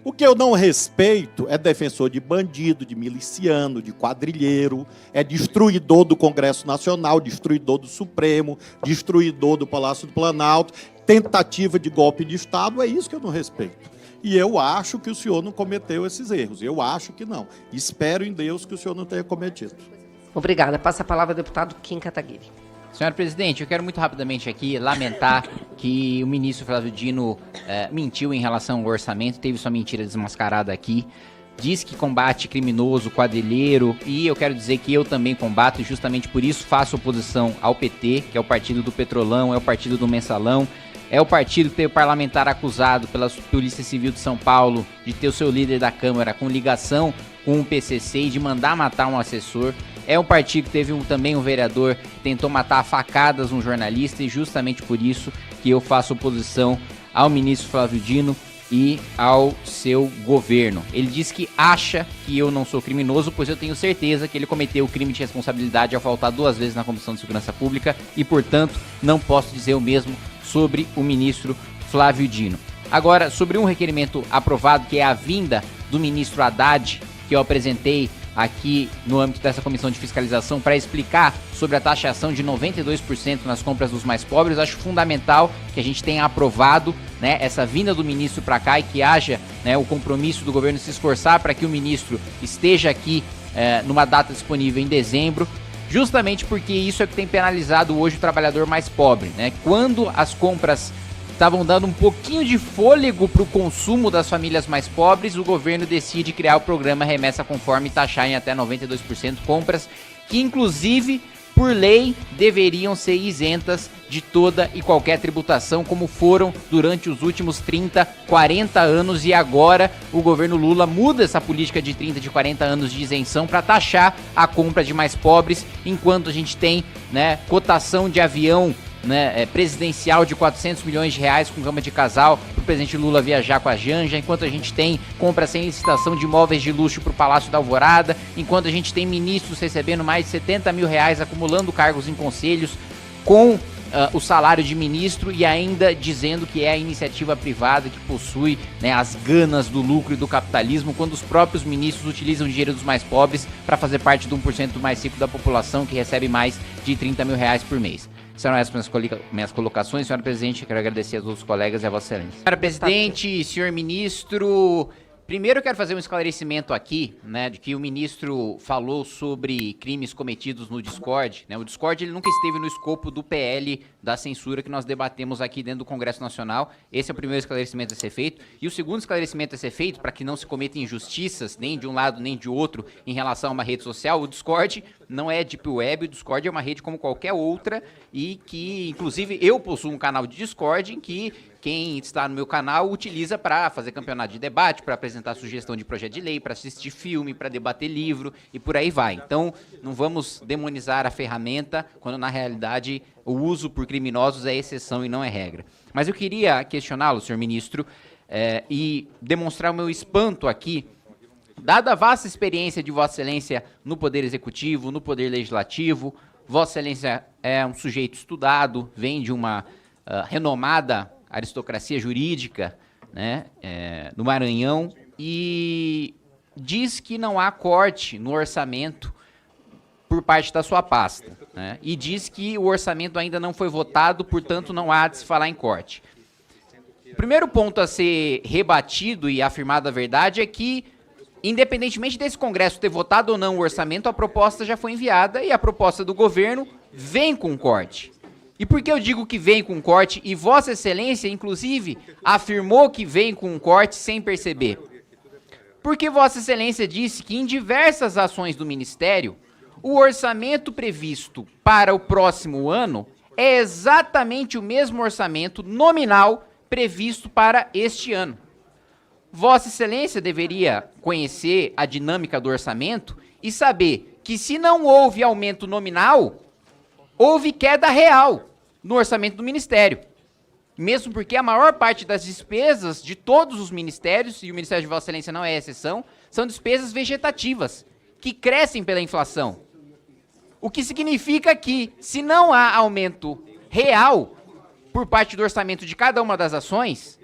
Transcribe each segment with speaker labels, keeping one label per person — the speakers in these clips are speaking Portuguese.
Speaker 1: O que eu não respeito é defensor de bandido, de miliciano, de quadrilheiro, é destruidor do Congresso Nacional, destruidor do Supremo, destruidor do Palácio do Planalto, tentativa de golpe de Estado, é isso que eu não respeito. E eu acho que o senhor não cometeu esses erros, eu acho que não. Espero em Deus que o senhor não tenha cometido.
Speaker 2: Obrigada. Passa a palavra ao deputado Kim Kataguiri.
Speaker 3: Senhora presidente, eu quero muito rapidamente aqui lamentar que o ministro Flávio Dino mentiu em relação ao orçamento, teve sua mentira desmascarada aqui, diz que combate criminoso, quadrilheiro, e eu quero dizer que eu também combato, e justamente por isso faço oposição ao PT, que é o partido do Petrolão, é o partido do Mensalão, é o partido que teve parlamentar acusado pela Polícia Civil de São Paulo de ter o seu líder da Câmara com ligação com o PCC e de mandar matar um assessor. É um partido que teve também um vereador que tentou matar a facadas um jornalista, e justamente por isso que eu faço oposição ao ministro Flávio Dino e ao seu governo. Ele diz que acha que eu não sou criminoso, pois eu tenho certeza que ele cometeu o crime de responsabilidade ao faltar 2 vezes na Comissão de Segurança Pública e, portanto, não posso dizer o mesmo sobre o ministro Flávio Dino. Agora, sobre um requerimento aprovado, que é a vinda do ministro Haddad, que eu apresentei aqui no âmbito dessa comissão de fiscalização para explicar sobre a taxação de 92% nas compras dos mais pobres. Acho fundamental que a gente tenha aprovado, né, essa vinda do ministro para cá e que haja, né, o compromisso do governo se esforçar para que o ministro esteja aqui numa data disponível em dezembro, justamente porque isso é que tem penalizado hoje o trabalhador mais pobre, né? Quando as compras estavam dando um pouquinho de fôlego para o consumo das famílias mais pobres, o governo decide criar o programa Remessa Conforme e taxar em até 92% compras que, inclusive, por lei, deveriam ser isentas de toda e qualquer tributação, como foram durante os últimos 30, 40 anos, e agora o governo Lula muda essa política de 30, de 40 anos de isenção para taxar a compra de mais pobres, enquanto a gente tem, né, cotação de avião, né, presidencial de 400 milhões de reais com cama de casal para o presidente Lula viajar com a Janja, enquanto a gente tem compra sem licitação de imóveis de luxo para o Palácio da Alvorada, enquanto a gente tem ministros recebendo mais de 70 mil reais, acumulando cargos em conselhos com o salário de ministro e ainda dizendo que é a iniciativa privada que possui, né, as ganas do lucro e do capitalismo, quando os próprios ministros utilizam o dinheiro dos mais pobres para fazer parte do 1% do mais rico da população, que recebe mais de 30 mil reais por mês. Serão essas minhas colocações. Senhora presidente, eu quero agradecer a todos os colegas e a vossa excelência. Senhora presidente, senhor ministro, primeiro eu quero fazer um esclarecimento aqui, né, de que o ministro falou sobre crimes cometidos no Discord, né? O Discord, ele nunca esteve no escopo do PL da censura que nós debatemos aqui dentro do Congresso Nacional. Esse é o primeiro esclarecimento a ser feito. E o segundo esclarecimento a ser feito, para que não se cometam injustiças, nem de um lado nem de outro, em relação a uma rede social, o Discord não é Deep Web, o Discord é uma rede como qualquer outra, e que, inclusive, eu possuo um canal de Discord em que quem está no meu canal utiliza para fazer campeonato de debate, para apresentar sugestão de projeto de lei, para assistir filme, para debater livro e por aí vai. Então, não vamos demonizar a ferramenta, quando na realidade o uso por criminosos é exceção e não é regra. Mas eu queria questioná-lo, senhor ministro, e demonstrar o meu espanto aqui, dada a vasta experiência de Vossa Excelência no Poder Executivo, no Poder Legislativo. Vossa Excelência é um sujeito estudado, vem de uma renomada aristocracia jurídica, né, no Maranhão, e diz que não há corte no orçamento por parte da sua pasta, né, e diz que o orçamento ainda não foi votado, portanto não há de se falar em corte. O primeiro ponto a ser rebatido e afirmado a verdade é que, independentemente desse Congresso ter votado ou não o orçamento, a proposta já foi enviada e a proposta do governo vem com corte. E por que eu digo que vem com corte, e Vossa Excelência, inclusive, afirmou que vem com corte sem perceber? Porque Vossa Excelência disse que em diversas ações do Ministério, o orçamento previsto para o próximo ano é exatamente o mesmo orçamento nominal previsto para este ano. Vossa Excelência deveria conhecer a dinâmica do orçamento e saber que, se não houve aumento nominal, houve queda real no orçamento do Ministério. Mesmo porque a maior parte das despesas de todos os ministérios, e o Ministério de Vossa Excelência não é exceção, são despesas vegetativas, que crescem pela inflação. O que significa que, se não há aumento real por parte do orçamento de cada uma das ações,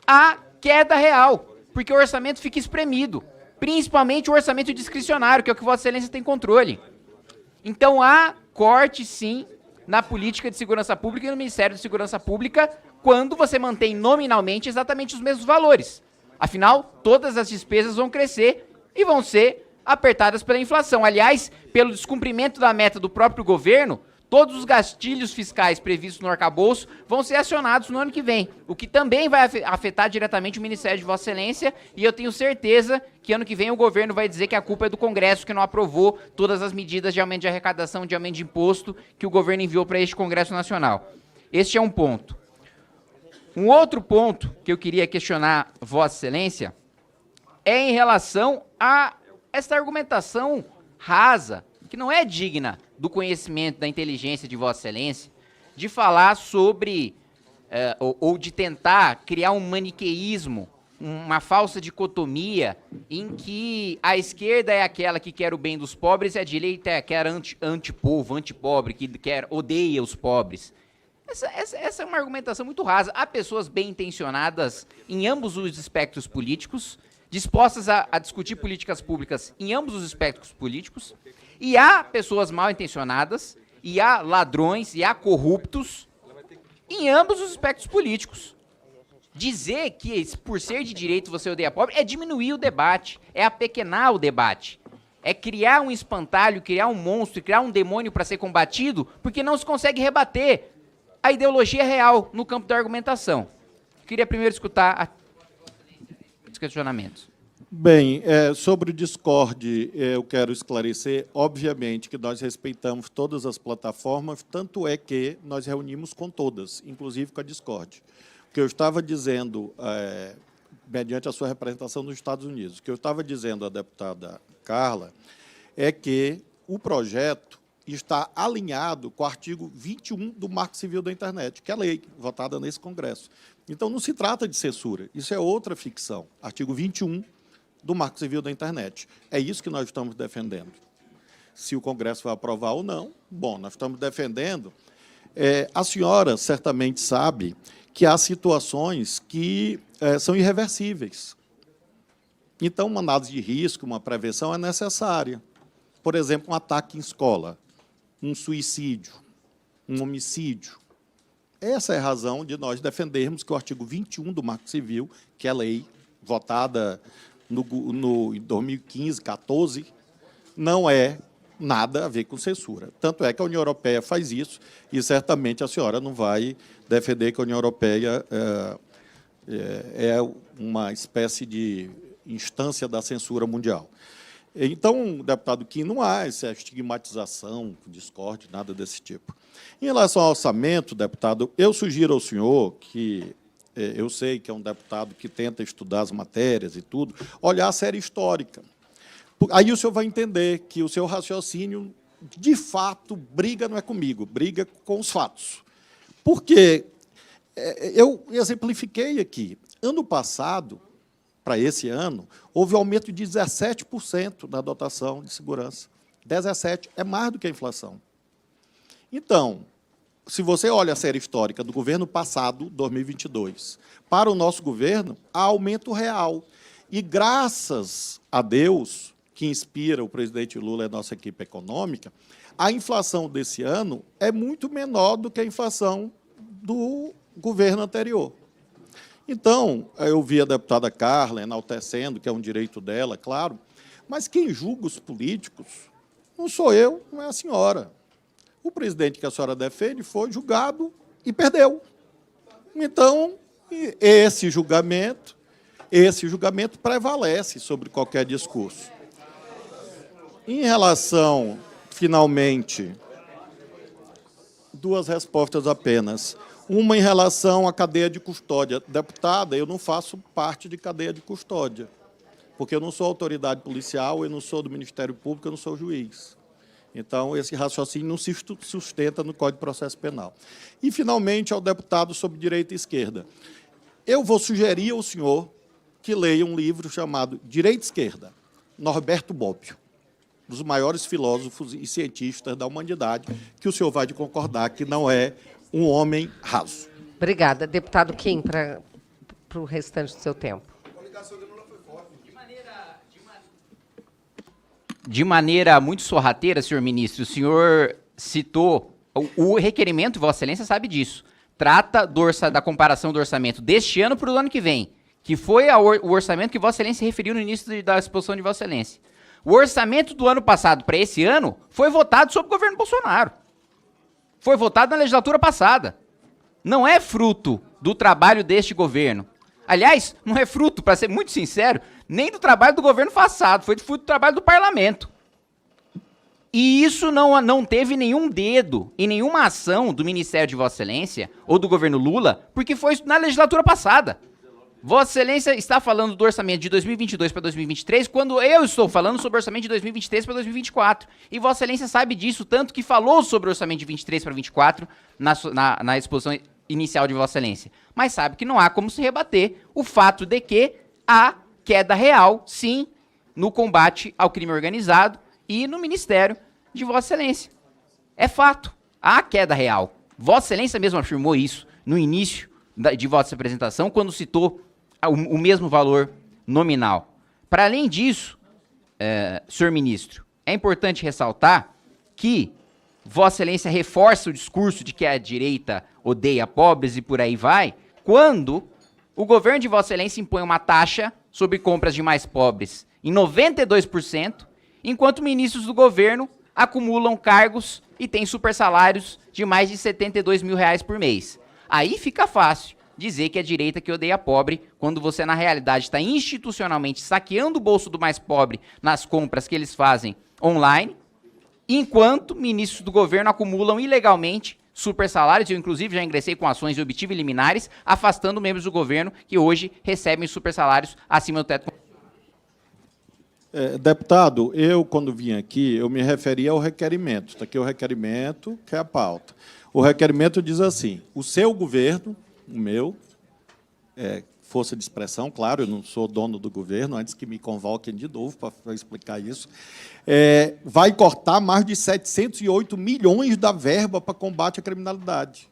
Speaker 3: há queda real, porque o orçamento fica espremido. Principalmente o orçamento discricionário, que é o que Vossa Excelência tem controle. Então há corte, sim, na política de segurança pública e no Ministério de Segurança Pública, quando você mantém nominalmente exatamente os mesmos valores. Afinal, todas as despesas vão crescer e vão ser apertadas pela inflação. Aliás, pelo descumprimento da meta do próprio governo, todos os gastilhos fiscais previstos no arcabouço vão ser acionados no ano que vem, o que também vai afetar diretamente o Ministério de Vossa Excelência, e eu tenho certeza que ano que vem o governo vai dizer que a culpa é do Congresso, que não aprovou todas as medidas de aumento de arrecadação, de aumento de imposto que o governo enviou para este Congresso Nacional. Este é um ponto. Um outro ponto que eu queria questionar Vossa Excelência é em relação a essa argumentação rasa, que não é digna do conhecimento, da inteligência de Vossa Excelência, de falar sobre, ou de tentar criar um maniqueísmo, uma falsa dicotomia, em que a esquerda é aquela que quer o bem dos pobres e a direita é aquela antipovo, antipobre, que odeia os pobres. Essa é uma argumentação muito rasa. Há pessoas bem intencionadas em ambos os espectros políticos, dispostas a discutir políticas públicas em ambos os espectros políticos, e há pessoas mal intencionadas, e há ladrões, e há corruptos em ambos os espectros políticos. Dizer que por ser de direito você odeia pobre é diminuir o debate, é apequenar o debate, é criar um espantalho, criar um monstro, criar um demônio para ser combatido, porque não se consegue rebater a ideologia real no campo da argumentação. Queria primeiro escutar os questionamentos.
Speaker 1: Bem, sobre o Discord, eu quero esclarecer, obviamente, que nós respeitamos todas as plataformas, tanto é que nós reunimos com todas, inclusive com a Discord. O que eu estava dizendo, mediante a sua representação nos Estados Unidos, o que eu estava dizendo à deputada Carla é que o projeto está alinhado com o artigo 21 do Marco Civil da Internet, que é a lei votada nesse Congresso. Então, não se trata de censura, isso é outra ficção. Artigo 21 do Marco Civil da Internet. É isso que nós estamos defendendo. Se o Congresso vai aprovar ou não, bom, nós estamos defendendo. A senhora certamente sabe que há situações que são irreversíveis. Então, uma análise de risco, uma prevenção é necessária. Por exemplo, um ataque em escola, um suicídio, um homicídio. Essa é a razão de nós defendermos que o artigo 21 do Marco Civil, que é a lei votada em 2015, 14, não é nada a ver com censura. Tanto é que a União Europeia faz isso, e certamente a senhora não vai defender que a União Europeia é uma espécie de instância da censura mundial. Então, deputado Kim, não há essa estigmatização, discórdia, nada desse tipo. Em relação ao orçamento, deputado, eu sugiro ao senhor que, eu sei que é um deputado que tenta estudar as matérias e tudo, olhar a série histórica. Aí o senhor vai entender que o seu raciocínio, de fato, briga não é comigo, briga com os fatos. Porque eu exemplifiquei aqui. Ano passado, para esse ano, houve um aumento de 17% da dotação de segurança. 17% é mais do que a inflação. Então, se você olha a série histórica do governo passado, 2022, para o nosso governo, há aumento real. E, graças a Deus, que inspira o presidente Lula e a nossa equipe econômica, a inflação desse ano é muito menor do que a inflação do governo anterior. Então, eu vi a deputada Carla enaltecendo, que é um direito dela, claro, mas quem julga os políticos não sou eu, não é a senhora. O presidente que a senhora defende foi julgado e perdeu. Então, esse julgamento prevalece sobre qualquer discurso. Em relação, finalmente, duas respostas apenas. Uma em relação à cadeia de custódia. Deputada, eu não faço parte de cadeia de custódia, porque eu não sou autoridade policial, eu não sou do Ministério Público, eu não sou juiz. Então, esse raciocínio não se sustenta no Código de Processo Penal. E, finalmente, ao deputado sobre direita e esquerda. Eu vou sugerir ao senhor que leia um livro chamado Direita e Esquerda, Norberto Bobbio, um dos maiores filósofos e cientistas da humanidade, que o senhor vai concordar que não é um homem raso.
Speaker 2: Obrigada. Deputado Kim, para o restante do seu tempo.
Speaker 3: De maneira muito sorrateira, senhor ministro, o senhor citou o requerimento, Vossa Excelência sabe disso. Trata da comparação do orçamento deste ano para o ano que vem, que foi o orçamento que Vossa Excelência referiu no início da exposição de Vossa Excelência. O orçamento do ano passado para esse ano foi votado sob o governo Bolsonaro. Foi votado na legislatura passada. Não é fruto do trabalho deste governo. Aliás, não é fruto, para ser muito sincero, nem do trabalho do governo passado, foi fruto do trabalho do parlamento. E isso não teve nenhum dedo em nenhuma ação do Ministério de Vossa Excelência ou do governo Lula, porque foi na legislatura passada. Vossa Excelência está falando do orçamento de 2022 para 2023, quando eu estou falando sobre o orçamento de 2023 para 2024. E Vossa Excelência sabe disso, tanto que falou sobre o orçamento de 23 para 24 na exposição inicial de Vossa Excelência. Mas sabe que não há como se rebater o fato de que há queda real, sim, no combate ao crime organizado e no Ministério de Vossa Excelência. É fato, há queda real. Vossa Excelência mesmo afirmou isso no início de vossa apresentação, quando citou o mesmo valor nominal. Para além disso, senhor ministro, é importante ressaltar que Vossa Excelência reforça o discurso de que a direita odeia pobres e por aí vai, quando o governo de Vossa Excelência impõe uma taxa sobre compras de mais pobres em 92%, enquanto ministros do governo acumulam cargos e têm supersalários de mais de R$72 mil por mês. Aí fica fácil dizer que é a direita que odeia pobre, quando você na realidade está institucionalmente saqueando o bolso do mais pobre nas compras que eles fazem online, enquanto ministros do governo acumulam ilegalmente supersalários. Eu, inclusive, já ingressei com ações e obtive liminares, afastando membros do governo que hoje recebem supersalários acima do teto.
Speaker 1: Deputado, quando vim aqui, eu me referi ao requerimento. Está aqui o requerimento, que é a pauta. O requerimento diz assim: o seu governo, o meu, força de expressão, claro, eu não sou dono do governo, antes que me convoquem de novo para explicar isso, vai cortar mais de 708 milhões da verba para combate à criminalidade.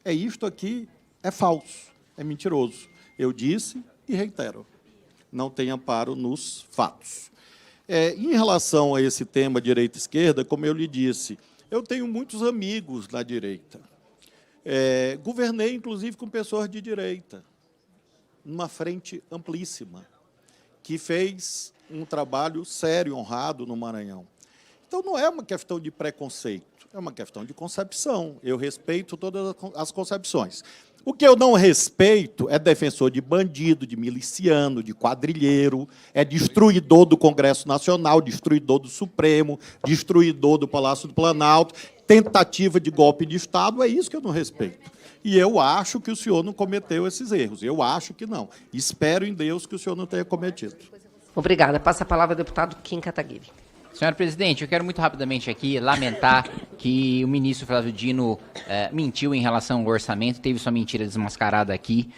Speaker 1: Isto aqui é falso, é mentiroso. Eu disse e reitero, não tem amparo nos fatos. Em relação a esse tema direita-esquerda, como eu lhe disse, eu tenho muitos amigos na direita. Governei, inclusive, com pessoas de direita, numa frente amplíssima, que fez um trabalho sério, honrado no Maranhão. Então, não é uma questão de preconceito, é uma questão de concepção. Eu respeito todas as concepções. O que eu não respeito é defensor de bandido, de miliciano, de quadrilheiro, é destruidor do Congresso Nacional, destruidor do Supremo, destruidor do Palácio do Planalto, tentativa de golpe de Estado, é isso que eu não respeito. E eu acho que o senhor não cometeu esses erros. Eu acho que não. Espero em Deus que o senhor não tenha cometido.
Speaker 2: Obrigada. Passa a palavra ao deputado Kim Kataguiri.
Speaker 3: Senhora presidente, eu quero muito rapidamente aqui lamentar que o ministro Flávio Dino mentiu em relação ao orçamento, teve sua mentira desmascarada aqui,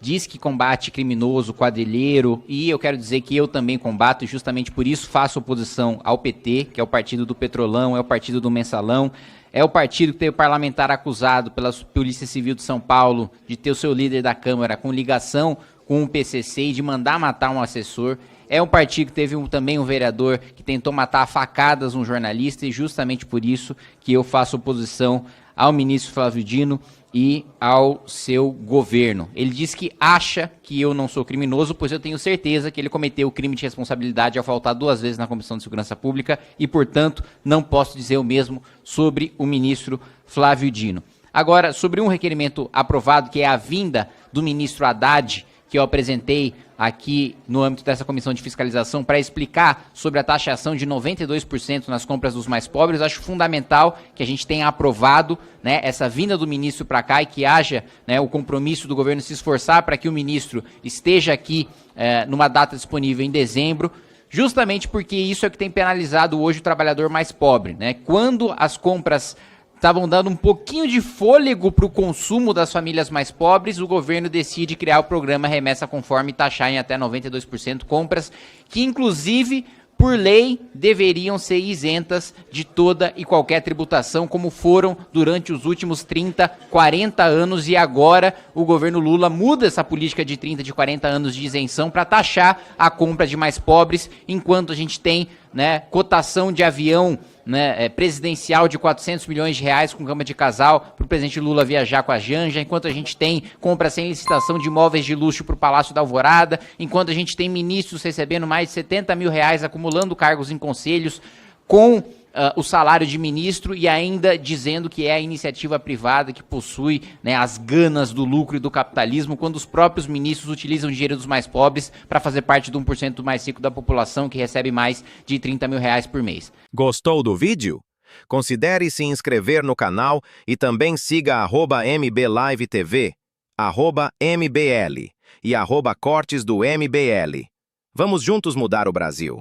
Speaker 3: diz que combate criminoso, quadrilheiro, e eu quero dizer que eu também combato, e justamente por isso faço oposição ao PT, que é o partido do Petrolão, é o partido do Mensalão, é o partido que tem o parlamentar acusado pela Polícia Civil de São Paulo de ter o seu líder da Câmara com ligação com o PCC e de mandar matar um assessor. É um partido que teve também um vereador que tentou matar a facadas um jornalista, e justamente por isso que eu faço oposição ao ministro Flávio Dino e ao seu governo. Ele diz que acha que eu não sou criminoso, pois eu tenho certeza que ele cometeu o crime de responsabilidade ao faltar 2 vezes na Comissão de Segurança Pública e, portanto, não posso dizer o mesmo sobre o ministro Flávio Dino. Agora, sobre um requerimento aprovado, que é a vinda do ministro Haddad, que eu apresentei aqui no âmbito dessa comissão de fiscalização para explicar sobre a taxação de 92% nas compras dos mais pobres. Acho fundamental que a gente tenha aprovado, né, essa vinda do ministro para cá e que haja, né, o compromisso do governo se esforçar para que o ministro esteja aqui numa data disponível em dezembro, justamente porque isso é o que tem penalizado hoje o trabalhador mais pobre, né? Quando as compras estavam dando um pouquinho de fôlego para o consumo das famílias mais pobres, o governo decide criar o programa Remessa Conforme e taxar em até 92% compras, que inclusive, por lei, deveriam ser isentas de toda e qualquer tributação, como foram durante os últimos 30, 40 anos, e agora o governo Lula muda essa política de 30, de 40 anos de isenção para taxar a compra de mais pobres, enquanto a gente tem, né, cotação de avião, né, presidencial de 400 milhões de reais com cama de casal para o presidente Lula viajar com a Janja, enquanto a gente tem compra sem licitação de imóveis de luxo para o Palácio da Alvorada, enquanto a gente tem ministros recebendo mais de 70 mil reais, acumulando cargos em conselhos com o salário de ministro, e ainda dizendo que é a iniciativa privada que possui, né, as ganas do lucro e do capitalismo, quando os próprios ministros utilizam o dinheiro dos mais pobres para fazer parte do 1% mais rico da população, que recebe mais de 30 mil reais por mês.
Speaker 4: Gostou do vídeo? Considere se inscrever no canal e também siga @MBLiveTV, @MBL e @Cortes do MBL. Vamos juntos mudar o Brasil.